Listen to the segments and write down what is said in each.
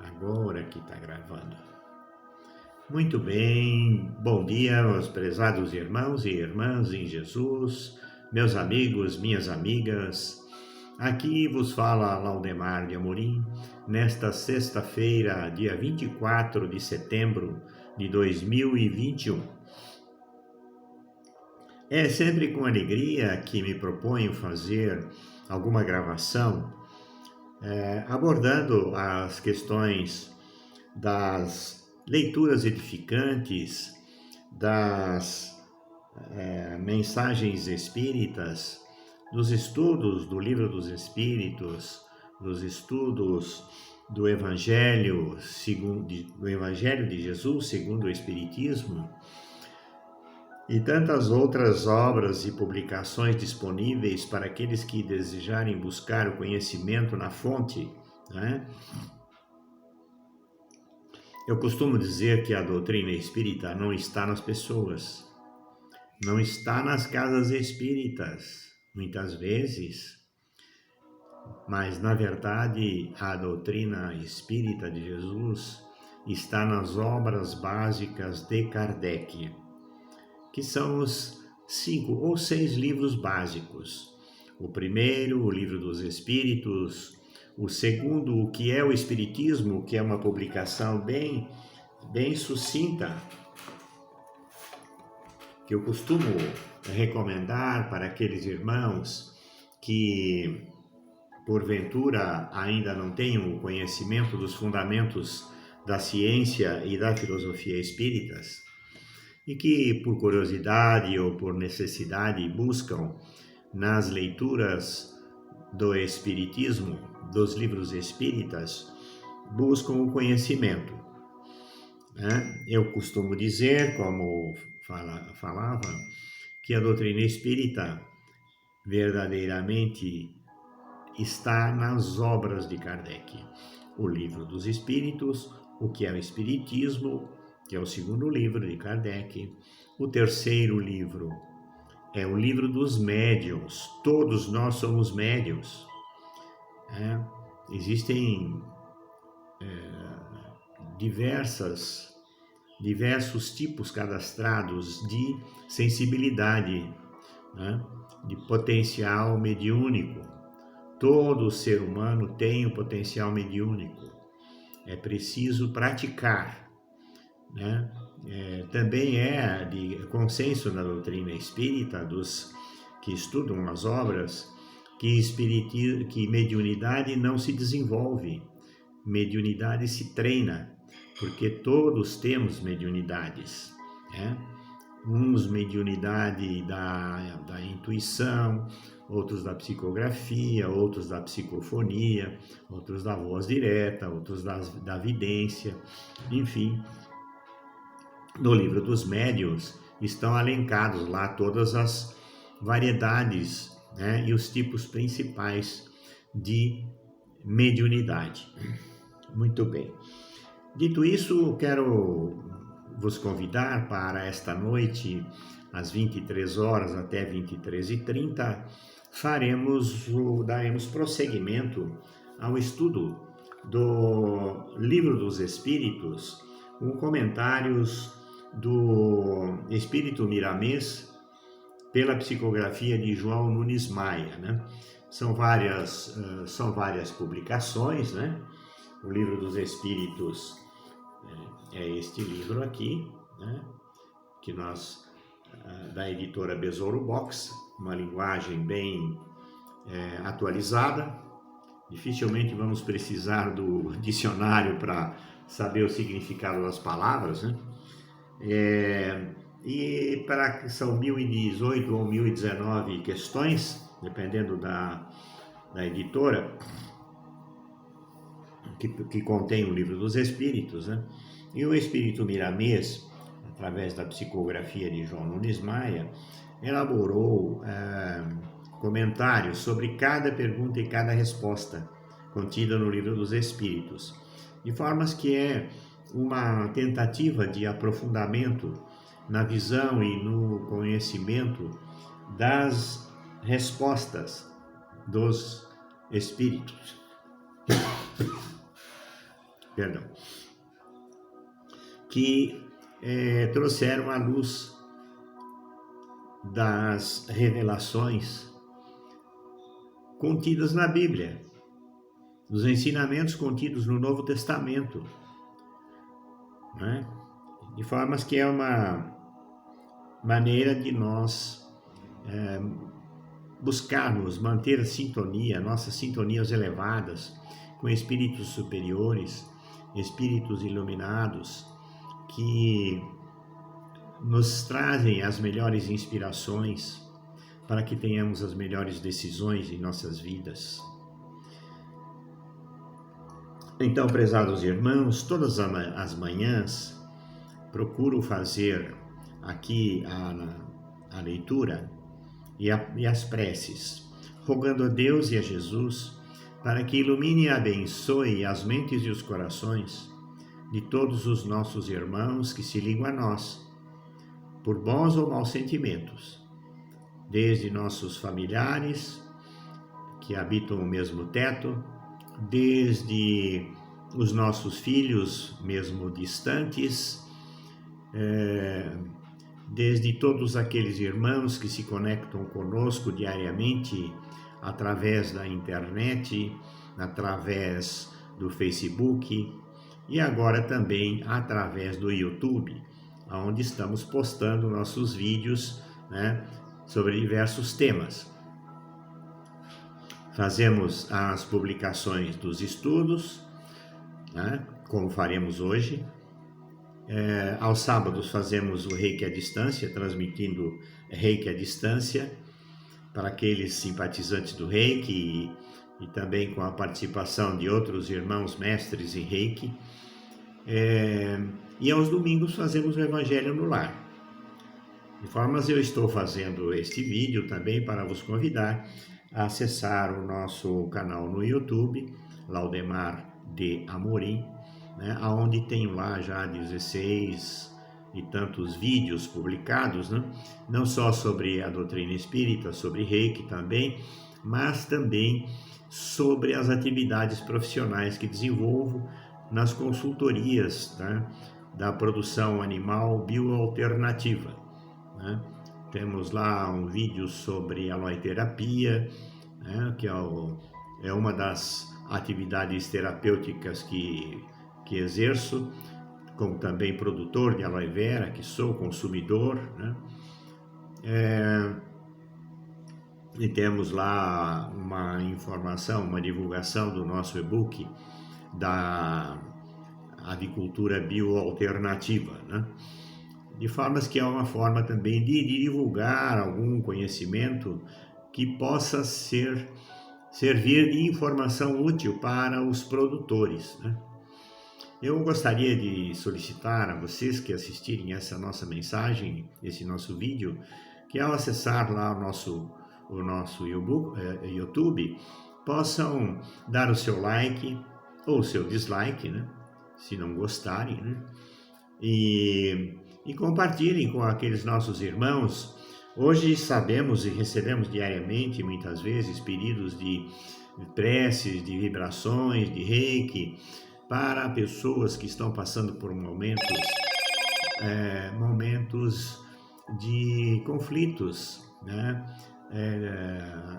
Agora que está gravando. Muito bem, bom dia, meus prezados irmãos e irmãs em Jesus, meus amigos, minhas amigas. Aqui vos fala Laudemar de Amorim, nesta sexta-feira, dia 24 de setembro de 2021. É sempre com alegria que me proponho fazer alguma gravação abordando as questões das leituras edificantes, das mensagens espíritas, dos estudos do Livro dos Espíritos, dos estudos do Evangelho de Jesus segundo o Espiritismo e tantas outras obras e publicações disponíveis para aqueles que desejarem buscar o conhecimento na fonte, né? Eu costumo dizer que a doutrina espírita não está nas pessoas, não está nas casas espíritas, muitas vezes, mas na verdade a doutrina espírita de Jesus está nas obras básicas de Kardec, que são os 5 ou 6 livros básicos. O primeiro, o Livro dos Espíritos. O segundo, o que é o Espiritismo, que é uma publicação bem sucinta, que eu costumo recomendar para aqueles irmãos que, porventura, ainda não tenham o conhecimento dos fundamentos da ciência e da filosofia espíritas, e que, por curiosidade ou por necessidade, buscam nas leituras do Espiritismo, dos livros espíritas, buscam o conhecimento. Eu costumo dizer, como falava, que a doutrina espírita verdadeiramente está nas obras de Kardec. O Livro dos Espíritos, o que é o Espiritismo, que é o segundo livro de Kardec. O terceiro livro é o Livro dos Médiuns. Todos nós somos médiuns. Existem diversos tipos cadastrados de sensibilidade, de potencial mediúnico. Todo ser humano tem o potencial mediúnico. É preciso praticar. Também é de consenso na doutrina espírita, dos que estudam as obras, que mediunidade não se desenvolve, mediunidade se treina, porque todos temos mediunidades, uns mediunidade da intuição, outros da psicografia, outros da psicofonia, outros da voz direta, outros da vidência, enfim. No Livro dos Médiuns estão elencados lá todas as variedades, e os tipos principais de mediunidade. Muito bem. Dito isso, quero vos convidar para esta noite, às 23 horas até 23h30, daremos prosseguimento ao estudo do Livro dos Espíritos, com comentários do Espírito Miramês pela psicografia de João Nunes Maia, São várias publicações, O Livro dos Espíritos é este livro aqui, que nós, da editora Besouro Box, uma linguagem bem atualizada. Dificilmente vamos precisar do dicionário para saber o significado das palavras, E são 1018 ou 1019 questões, dependendo da editora, que contém o Livro dos Espíritos, E o Espírito Miramês, através da psicografia de João Nunes Maia, elaborou comentários sobre cada pergunta e cada resposta contida no Livro dos Espíritos, de formas que é uma tentativa de aprofundamento na visão e no conhecimento das respostas dos espíritos. perdão, que trouxeram à luz das revelações contidas na Bíblia, dos ensinamentos contidos no Novo Testamento, né? De formas que é uma maneira de nós buscarmos manter a sintonia, nossas sintonias elevadas com espíritos superiores, espíritos iluminados, que nos trazem as melhores inspirações para que tenhamos as melhores decisões em nossas vidas. Então, prezados irmãos, todas as manhãs procuro fazer aqui a leitura e as preces, rogando a Deus e a Jesus para que ilumine e abençoe as mentes e os corações de todos os nossos irmãos que se ligam a nós, por bons ou maus sentimentos, desde nossos familiares que habitam o mesmo teto, desde os nossos filhos, mesmo distantes, desde todos aqueles irmãos que se conectam conosco diariamente através da internet, através do Facebook e agora também através do YouTube, onde estamos postando nossos vídeos, né, sobre diversos temas. Fazemos as publicações dos estudos, né, como faremos hoje. Aos sábados fazemos o Reiki à distância, transmitindo Reiki à distância para aqueles simpatizantes do Reiki e também com a participação de outros irmãos mestres em Reiki. E aos domingos fazemos o Evangelho no Lar. De formas, eu estou fazendo este vídeo também para vos convidar a acessar o nosso canal no YouTube, Laudemar de Amorim, né, onde tenho lá já 16 e tantos vídeos publicados, né, não só sobre a doutrina espírita, sobre Reiki também, mas também sobre as atividades profissionais que desenvolvo nas consultorias, né, da produção animal bioalternativa, né? Temos lá um vídeo sobre aloeterapia, né, que é uma das atividades terapêuticas que exerço, como também produtor de aloe vera, que sou consumidor, né? E temos lá uma informação, uma divulgação do nosso e-book da avicultura bioalternativa, né? De formas que é uma forma também de divulgar algum conhecimento que possa servir de informação útil para os produtores, né? Eu gostaria de solicitar a vocês que assistirem essa nossa mensagem, esse nosso vídeo, que ao acessar lá o nosso YouTube, possam dar o seu like ou o seu dislike, né? Se não gostarem, né? E compartilhem com aqueles nossos irmãos. Hoje sabemos e recebemos diariamente, muitas vezes, pedidos de preces, de vibrações, de Reiki, para pessoas que estão passando por momentos de conflitos, né?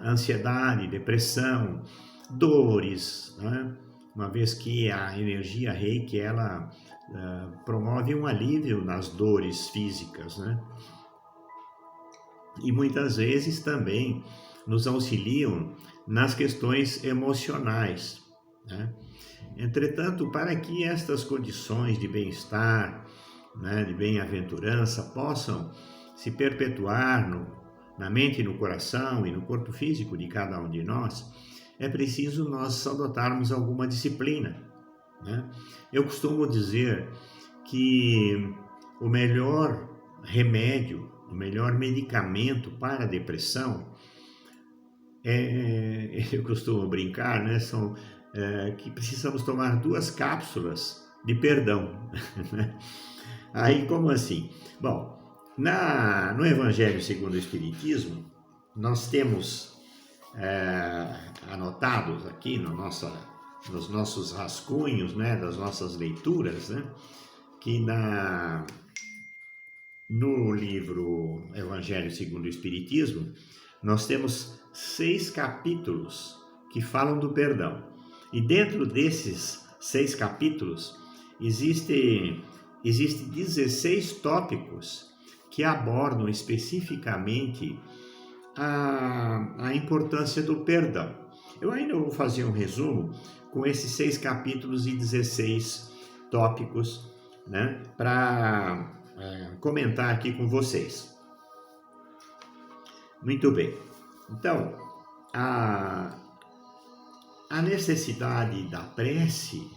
Ansiedade, depressão, dores, né? Uma vez que a energia Reiki, ela promove um alívio nas dores físicas, né? E muitas vezes também nos auxiliam nas questões emocionais, né? Entretanto, para que estas condições de bem-estar, né, de bem-aventurança possam se perpetuar na mente, no coração e no corpo físico de cada um de nós, é preciso nós adotarmos alguma disciplina, né? Eu costumo dizer que o melhor remédio, o melhor medicamento para a depressão eu costumo brincar, né? Que precisamos tomar 2 cápsulas de perdão. Aí, como assim? Bom, no Evangelho segundo o Espiritismo, nós temos anotados aqui na nossa nos nossos rascunhos, né, das nossas leituras, né, que no livro Evangelho segundo o Espiritismo, nós temos 6 capítulos que falam do perdão. E dentro desses 6 capítulos, existe 16 tópicos que abordam especificamente a importância do perdão. Eu ainda vou fazer um resumo com esses 6 capítulos e 16 tópicos, né, para comentar aqui com vocês. Muito bem. Então, a necessidade da prece,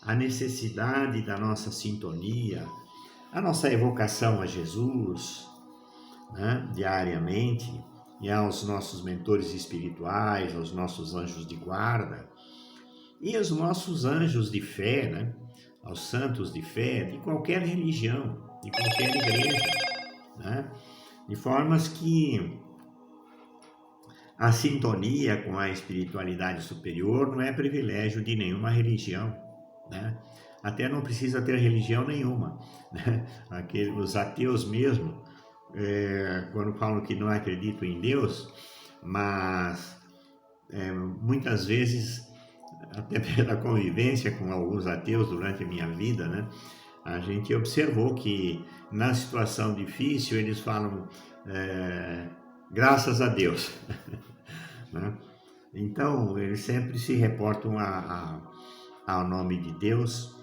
a necessidade da nossa sintonia, a nossa evocação a Jesus, né, diariamente, e aos nossos mentores espirituais, aos nossos anjos de guarda, e aos nossos anjos de fé, né, aos santos de fé, de qualquer religião, de qualquer igreja, né, de formas que a sintonia com a espiritualidade superior não é privilégio de nenhuma religião, né? Até não precisa ter religião nenhuma, né? Os ateus mesmo, quando falam que não acreditam em Deus, mas muitas vezes, até pela convivência com alguns ateus durante a minha vida, né, a gente observou que na situação difícil eles falam graças a Deus. Né? Então, eles sempre se reportam ao nome de Deus,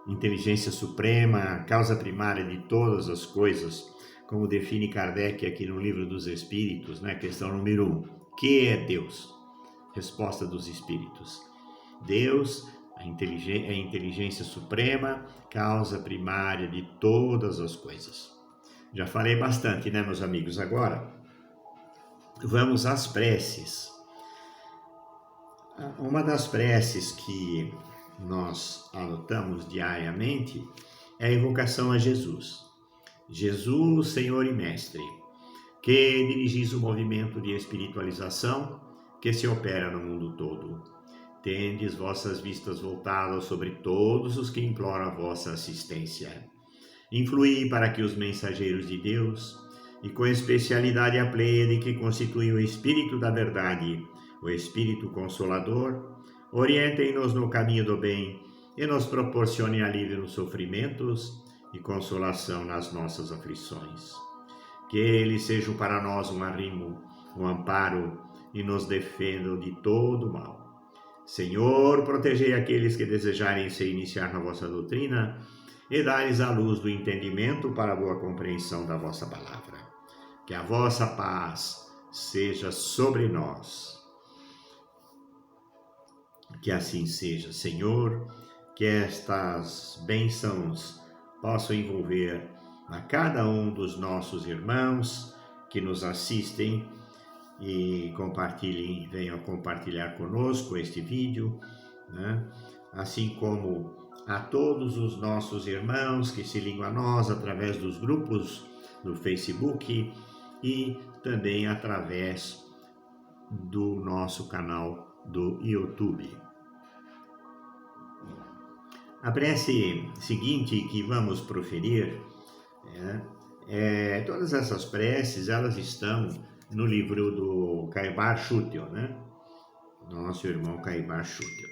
inteligência suprema, causa primária de todas as coisas, como define Kardec aqui no Livro dos Espíritos, né? Questão número 1. Que é Deus? Resposta dos Espíritos. Deus é a inteligência suprema, causa primária de todas as coisas. Já falei bastante, né, meus amigos? Agora, vamos às preces. Uma das preces que nós adotamos diariamente é a invocação a Jesus. Jesus, Senhor e Mestre, que dirigis o movimento de espiritualização que se opera no mundo todo. Tendes vossas vistas voltadas sobre todos os que imploram a vossa assistência. Influí para que os mensageiros de Deus, e com especialidade a pleiade que constitui o Espírito da Verdade, o Espírito Consolador, orientem-nos no caminho do bem e nos proporcionem alívio nos sofrimentos e consolação nas nossas aflições. Que eles sejam para nós um arrimo, um amparo e nos defendam de todo mal. Senhor, protegei aqueles que desejarem se iniciar na vossa doutrina e dai-lhes a luz do entendimento para a boa compreensão da vossa palavra. Que a vossa paz seja sobre nós. Que assim seja, Senhor, que estas bênçãos possam envolver a cada um dos nossos irmãos que nos assistem e compartilhem, venham compartilhar conosco este vídeo, né? Assim como a todos os nossos irmãos que se ligam a nós através dos grupos do Facebook e também através do nosso canal do YouTube. A prece seguinte que vamos proferir, todas essas preces, elas estão no livro do Caibar Schutel, né? Nosso irmão Caibar Schutel.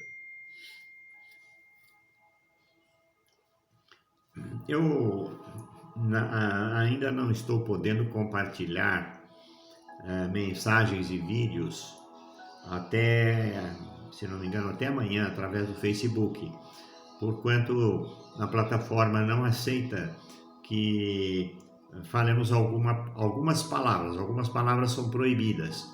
Eu ainda não estou podendo compartilhar mensagens e vídeos até, se não me engano, até amanhã, através do Facebook, porquanto a plataforma não aceita que falemos algumas palavras são proibidas,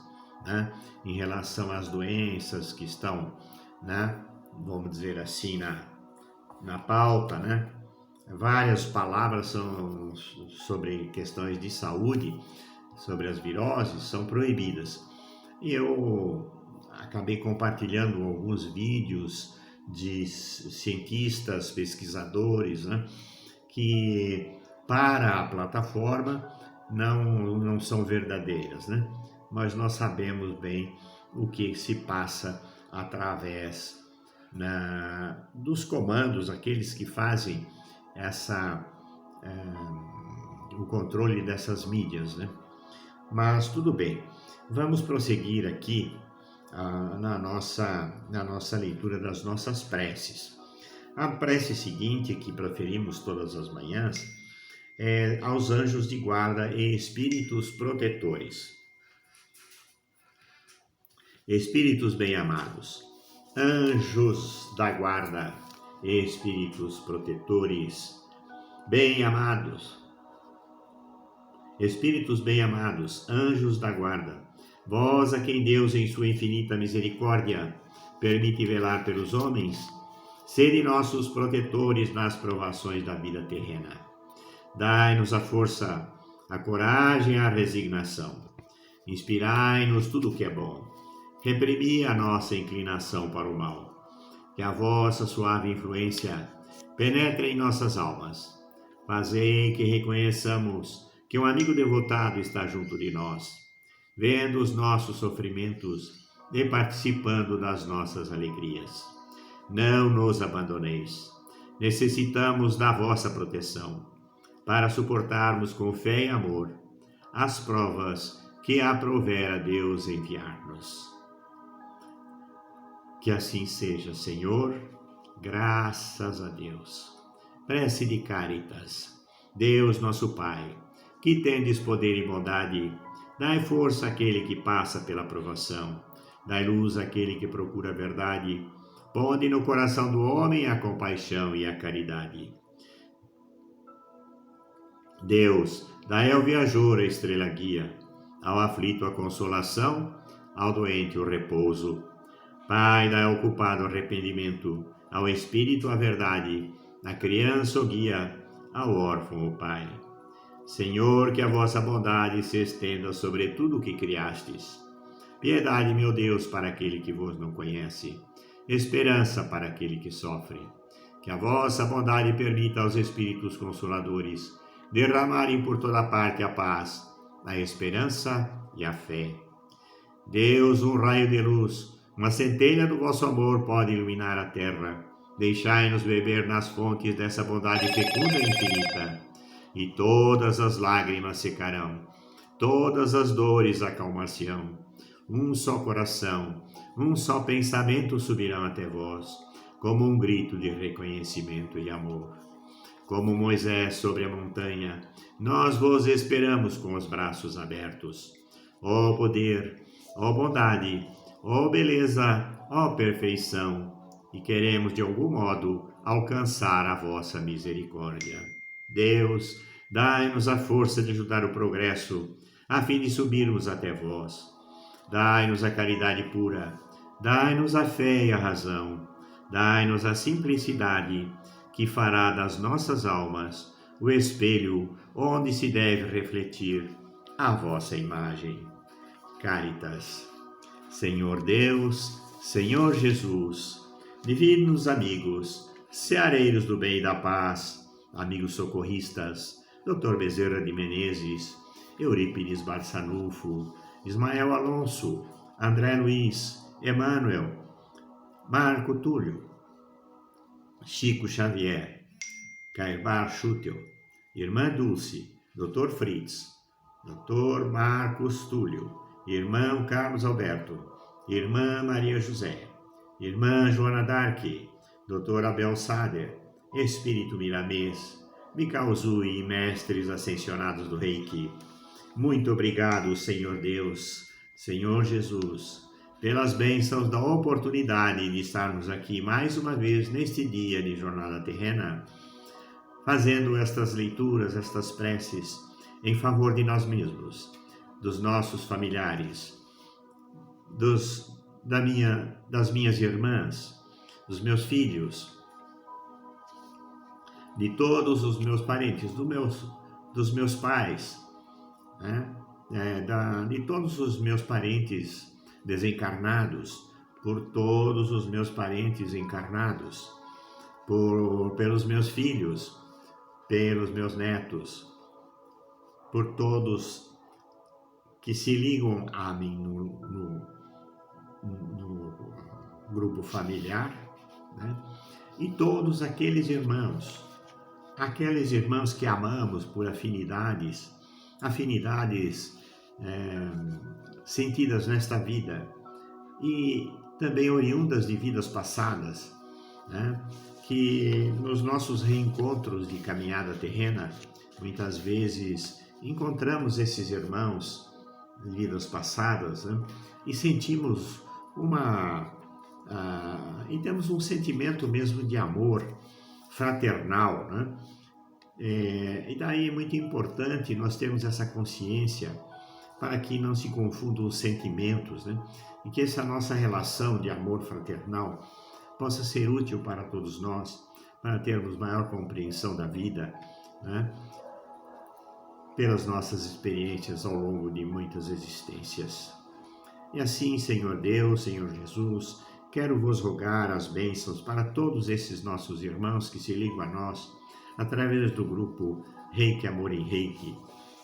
né, em relação às doenças que estão, né, vamos dizer assim, na pauta, né? Várias palavras são sobre questões de saúde, sobre as viroses, são proibidas. E eu acabei compartilhando alguns vídeos de cientistas, pesquisadores, né, que para a plataforma não são verdadeiras, né? Mas nós sabemos bem o que se passa através dos comandos, aqueles que fazem o controle dessas mídias, né? Mas tudo bem, vamos prosseguir aqui na nossa leitura das nossas preces. A prece seguinte, que proferimos todas as manhãs, é aos anjos de guarda e espíritos protetores. Espíritos bem-amados, anjos da guarda e espíritos protetores, bem-amados, espíritos bem-amados, anjos da guarda, vós a quem Deus em sua infinita misericórdia permite velar pelos homens, sede nossos protetores nas provações da vida terrena. Dai-nos a força, a coragem e a resignação. Inspirai-nos tudo o que é bom. Reprimi a nossa inclinação para o mal. Que a vossa suave influência penetre em nossas almas. Fazei que reconheçamos que um amigo devotado está junto de nós, vendo os nossos sofrimentos e participando das nossas alegrias. Não nos abandoneis. Necessitamos da vossa proteção para suportarmos com fé e amor as provas que aprouver a Deus enviar-nos. Que assim seja, Senhor, graças a Deus. Prece de Caritas. Deus nosso Pai, que tendes poder e bondade, dai força àquele que passa pela provação, dai luz àquele que procura a verdade, ponde no coração do homem a compaixão e a caridade. Deus, dai ao viajor a estrela guia, ao aflito a consolação, ao doente o repouso. Pai, dai ao culpado arrependimento, ao espírito a verdade, à criança o guia, ao órfão o pai. Senhor, que a vossa bondade se estenda sobre tudo o que criastes. Piedade, meu Deus, para aquele que vos não conhece, esperança para aquele que sofre. Que a vossa bondade permita aos espíritos consoladores derramarem por toda parte a paz, a esperança e a fé. Deus, um raio de luz, uma centelha do vosso amor pode iluminar a terra. Deixai-nos beber nas fontes dessa bondade fecunda e infinita, e todas as lágrimas secarão, todas as dores acalmar-se-ão. Um só coração, um só pensamento subirão até vós, como um grito de reconhecimento e amor. Como Moisés sobre a montanha, nós vos esperamos com os braços abertos. Ó poder, ó bondade, ó beleza, ó perfeição, e queremos de algum modo alcançar a vossa misericórdia. Deus, dai-nos a força de ajudar o progresso, a fim de subirmos até vós. Dai-nos a caridade pura, dai-nos a fé e a razão, dai-nos a simplicidade, que fará das nossas almas o espelho onde se deve refletir a vossa imagem. Caritas. Senhor Deus, Senhor Jesus, divinos amigos, seareiros do bem e da paz, amigos socorristas, Dr. Bezerra de Menezes, Eurípides Barçanufo, Ismael Alonso, André Luiz, Emmanuel, Marco Túlio, Chico Xavier, Caibar Schutel, Irmã Dulce, Dr. Fritz, Dr. Marcos Túlio, Irmão Carlos Alberto, Irmã Maria José, Irmã Joana Dark, Dr. Abel Sader, Espírito Miramês, Mikao Zui e mestres ascensionados do Reiki. Muito obrigado, Senhor Deus, Senhor Jesus, pelas bênçãos da oportunidade de estarmos aqui mais uma vez neste dia de jornada terrena, fazendo estas leituras, estas preces em favor de nós mesmos, dos nossos familiares, das minhas irmãs, dos meus filhos, de todos os meus parentes, dos meus pais, né? De todos os meus parentes desencarnados, por todos os meus parentes encarnados, pelos meus filhos, pelos meus netos, por todos que se ligam a mim no grupo familiar, né? E todos aqueles irmãos que amamos por afinidades sentidas nesta vida e também oriundas de vidas passadas, né? Que nos nossos reencontros de caminhada terrena, muitas vezes encontramos esses irmãos de vidas passadas, né? E sentimos e temos um sentimento mesmo de amor fraternal, né? E daí é muito importante nós termos essa consciência para que não se confundam os sentimentos, né? E que essa nossa relação de amor fraternal possa ser útil para todos nós, para termos maior compreensão da vida, né? Pelas nossas experiências ao longo de muitas existências. E assim, Senhor Deus, Senhor Jesus, quero vos rogar as bênçãos para todos esses nossos irmãos que se ligam a nós através do grupo Reiki Amor em Reiki,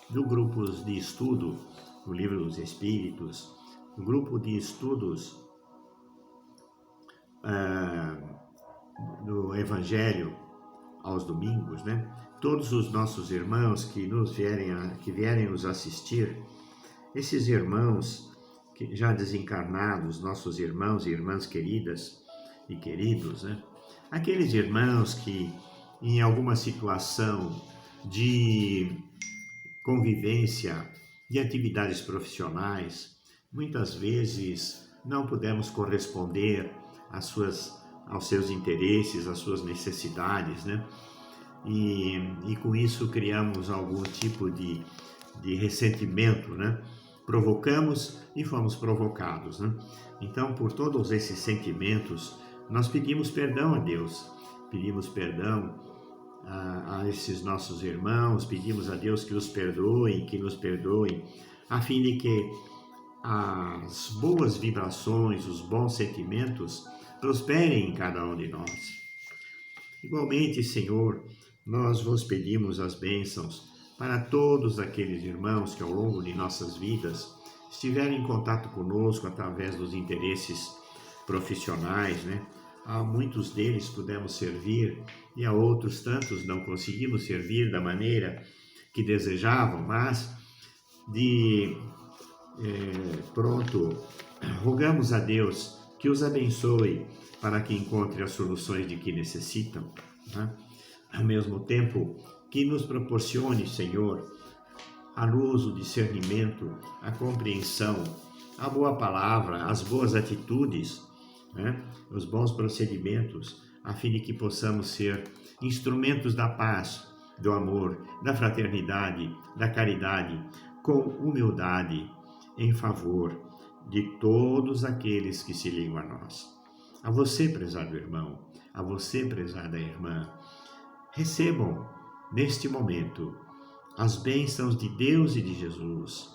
do grupo de estudo do Livro dos Espíritos, do grupo de estudos do Evangelho aos domingos, né? Todos os nossos irmãos que vierem nos assistir, esses irmãos que já desencarnados, nossos irmãos e irmãs queridas e queridos, né? Aqueles irmãos que em alguma situação de convivência, de atividades profissionais, muitas vezes não pudemos corresponder aos seus interesses, às suas necessidades, né? E com isso criamos algum tipo de ressentimento, né? Provocamos e fomos provocados, né? Então, por todos esses sentimentos, nós pedimos perdão a Deus, pedimos perdão a esses nossos irmãos, pedimos a Deus que os perdoe, que nos perdoe, a fim de que as boas vibrações, os bons sentimentos prosperem em cada um de nós. Igualmente, Senhor, nós vos pedimos as bênçãos para todos aqueles irmãos que ao longo de nossas vidas estiveram em contato conosco através dos interesses profissionais, né? A muitos deles pudemos servir e a outros tantos não conseguimos servir da maneira que desejavam, mas rogamos a Deus que os abençoe para que encontre as soluções de que necessitam, né? Ao mesmo tempo que nos proporcione, Senhor, a luz, o discernimento, a compreensão, a boa palavra, as boas atitudes, né? Os bons procedimentos, a fim de que possamos ser instrumentos da paz, do amor, da fraternidade, da caridade, com humildade, em favor de todos aqueles que se ligam a nós. A você, prezado irmão, a você, prezada irmã, recebam neste momento as bênçãos de Deus e de Jesus,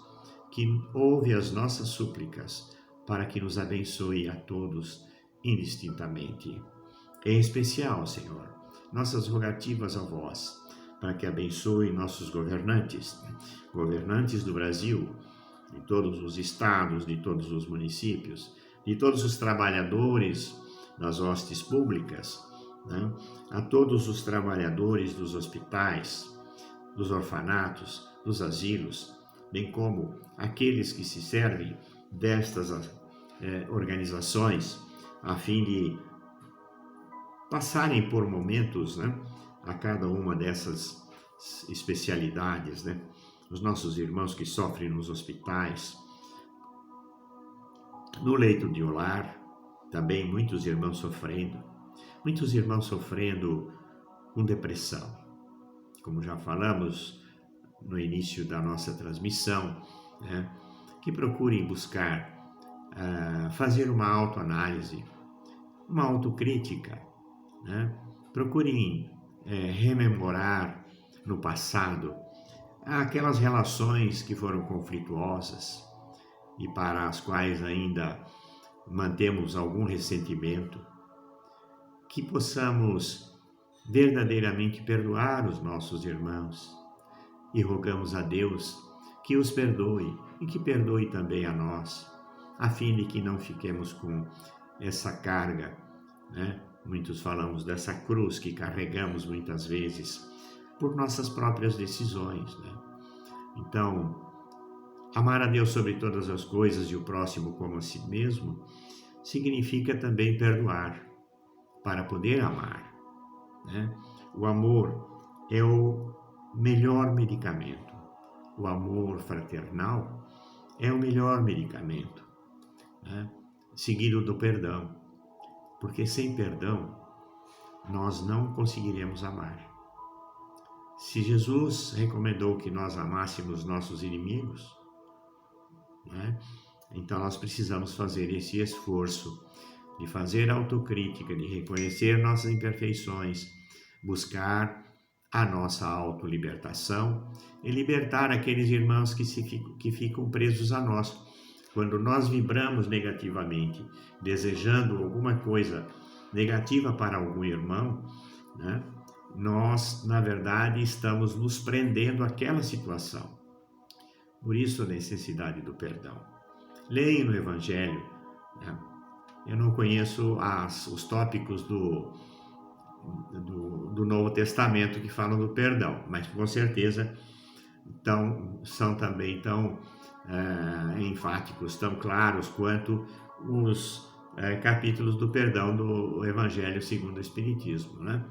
que ouve as nossas súplicas para que nos abençoe a todos indistintamente. Em especial, Senhor, nossas rogativas a vós, para que abençoe nossos governantes do Brasil, de todos os estados, de todos os municípios, de todos os trabalhadores das hostes públicas, né? A todos os trabalhadores dos hospitais, dos orfanatos, dos asilos, bem como aqueles que se servem destas organizações, a fim de passarem por momentos, né, a cada uma dessas especialidades, né? Os nossos irmãos que sofrem nos hospitais, no leito de lar, também muitos irmãos sofrendo com depressão. Como já falamos no início da nossa transmissão, né, que procurem buscar fazer uma autoanálise, uma autocrítica, né? Procurem rememorar no passado aquelas relações que foram conflituosas e para as quais ainda mantemos algum ressentimento, que possamos verdadeiramente perdoar os nossos irmãos e rogamos a Deus que os perdoe e que perdoe também a nós, a fim de que não fiquemos com essa carga, né, Muitos falamos dessa cruz que carregamos muitas vezes por nossas próprias decisões, né? Então, amar a Deus sobre todas as coisas e o próximo como a si mesmo significa também perdoar para poder amar, né? O amor é o melhor medicamento. O amor fraternal é o melhor medicamento, né? Seguido do perdão, porque sem perdão nós não conseguiremos amar. Se Jesus recomendou que nós amássemos nossos inimigos, né? Então nós precisamos fazer esse esforço de fazer autocrítica, de reconhecer nossas imperfeições, buscar a nossa autolibertação e libertar aqueles irmãos que ficam presos a nós. Quando nós vibramos negativamente, desejando alguma coisa negativa para algum irmão, né? Nós, na verdade, estamos nos prendendo àquela situação. Por isso a necessidade do perdão. Leia no Evangelho, né? Eu não conheço os tópicos do Novo Testamento que falam do perdão, mas com certeza são também tão enfáticos, tão claros quanto os capítulos do perdão do Evangelho segundo o Espiritismo, né?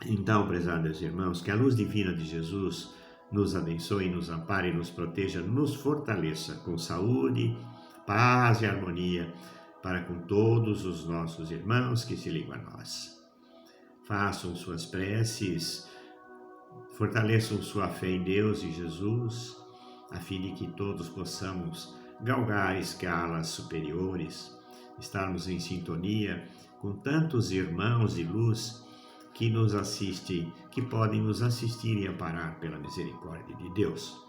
Então, prezados irmãos, que a luz divina de Jesus nos abençoe, nos ampare, nos proteja, nos fortaleça com saúde, paz e harmonia para com todos os nossos irmãos que se ligam a nós. Façam suas preces, fortaleçam sua fé em Deus e Jesus, a fim de que todos possamos galgar escalas superiores, estarmos em sintonia com tantos irmãos de luz que nos assistem, que podem nos assistir e amparar pela misericórdia de Deus.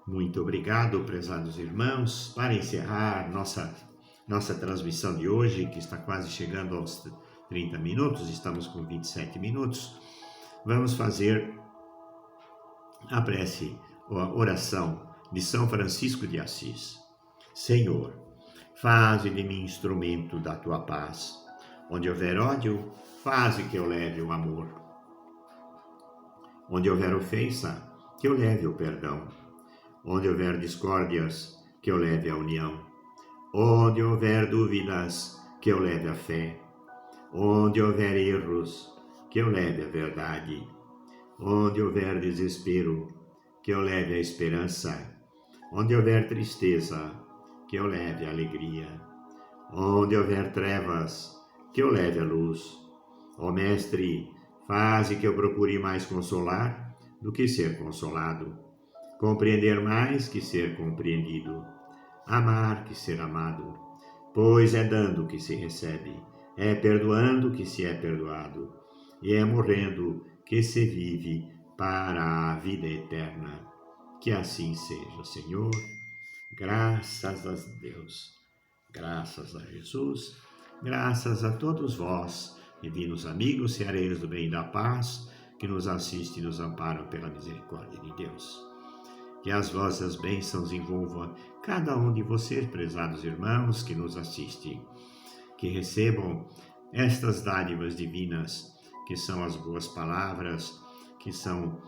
Muito obrigado, prezados irmãos. Para encerrar nossa transmissão de hoje, que está quase chegando aos 30 minutos, estamos com 27 minutos, vamos fazer a prece, a oração de São Francisco de Assis. Senhor, faze de mim instrumento da tua paz. Onde houver ódio, faze que eu leve o amor. Onde houver ofensa, que eu leve o perdão. Onde houver discórdias, que eu leve a união. Onde houver dúvidas, que eu leve a fé. Onde houver erros, que eu leve a verdade. Onde houver desespero, que eu leve a esperança. Onde houver tristeza, que eu leve a alegria. Onde houver trevas, que eu leve a luz. Ó Mestre, faze que eu procure mais consolar do que ser consolado, compreender mais que ser compreendido, amar que ser amado, pois é dando que se recebe, é perdoando que se é perdoado, e é morrendo que se vive para a vida eterna. Que assim seja, Senhor. Graças a Deus, graças a Jesus, graças a todos vós, divinos amigos, ceareiros do bem e da paz, que nos assistem e nos amparam pela misericórdia de Deus. Que as vossas bênçãos envolvam cada um de vocês, prezados irmãos, que nos assistem. Que recebam estas dádivas divinas, que são as boas palavras, que são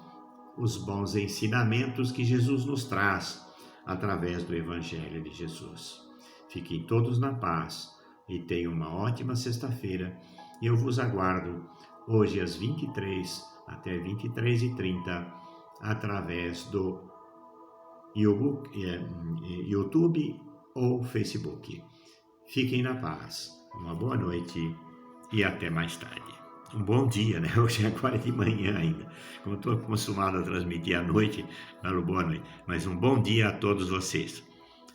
os bons ensinamentos que Jesus nos traz através do Evangelho de Jesus. Fiquem todos na paz e tenham uma ótima sexta-feira. E eu vos aguardo hoje às 23 até 23h30 através do YouTube ou Facebook. Fiquem na paz. Uma boa noite e até mais tarde. Um bom dia, né? Hoje é agora de manhã ainda. Como estou acostumado a transmitir à noite, falo boa noite. Mas um bom dia a todos vocês.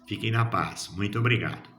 Fiquem na paz. Muito obrigado.